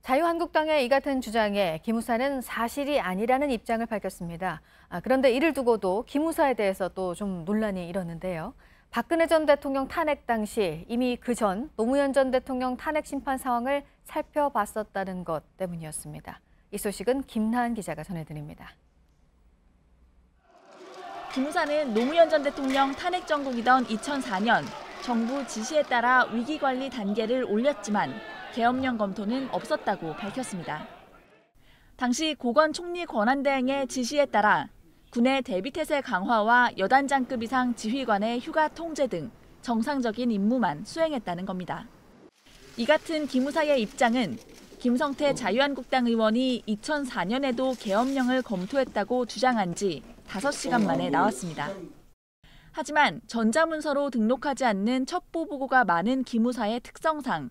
자유한국당의 이 같은 주장에 기무사는 사실이 아니라는 입장을 밝혔습니다. 그런데 이를 두고도 기무사에 대해서 또 좀 논란이 일었는데요. 박근혜 전 대통령 탄핵 당시 이미 그 전 노무현 전 대통령 탄핵 심판 상황을 살펴봤었다는 것 때문이었습니다. 이 소식은 김나은 기자가 전해드립니다. 기무사는 노무현 전 대통령 탄핵 정국이던 2004년 정부 지시에 따라 위기관리 단계를 올렸지만 계엄령 검토는 없었다고 밝혔습니다. 당시 고건 총리 권한대행의 지시에 따라 군의 대비태세 강화와 여단장급 이상 지휘관의 휴가 통제 등 정상적인 임무만 수행했다는 겁니다. 이 같은 기무사의 입장은 김성태 자유한국당 의원이 2004년에도 계엄령을 검토했다고 주장한 지 5시간 만에 나왔습니다. 하지만 전자문서로 등록하지 않는 첩보 보고가 많은 기무사의 특성상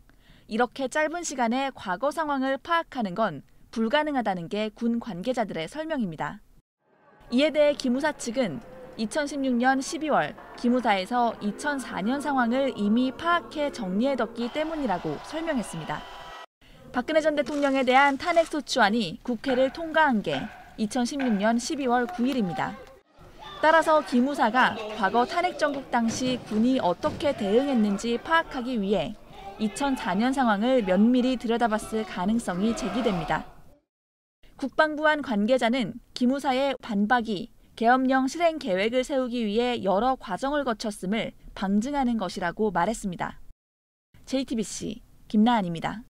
이렇게 짧은 시간에 과거 상황을 파악하는 건 불가능하다는 게 군 관계자들의 설명입니다. 이에 대해 기무사 측은 2016년 12월 기무사에서 2004년 상황을 이미 파악해 정리해뒀기 때문이라고 설명했습니다. 박근혜 전 대통령에 대한 탄핵소추안이 국회를 통과한 게 2016년 12월 9일입니다. 따라서 기무사가 과거 탄핵 정국 당시 군이 어떻게 대응했는지 파악하기 위해 2004년 상황을 면밀히 들여다봤을 가능성이 제기됩니다. 국방부 한 관계자는 기무사의 반박이 계엄령 실행 계획을 세우기 위해 여러 과정을 거쳤음을 방증하는 것이라고 말했습니다. JTBC 김나은입니다.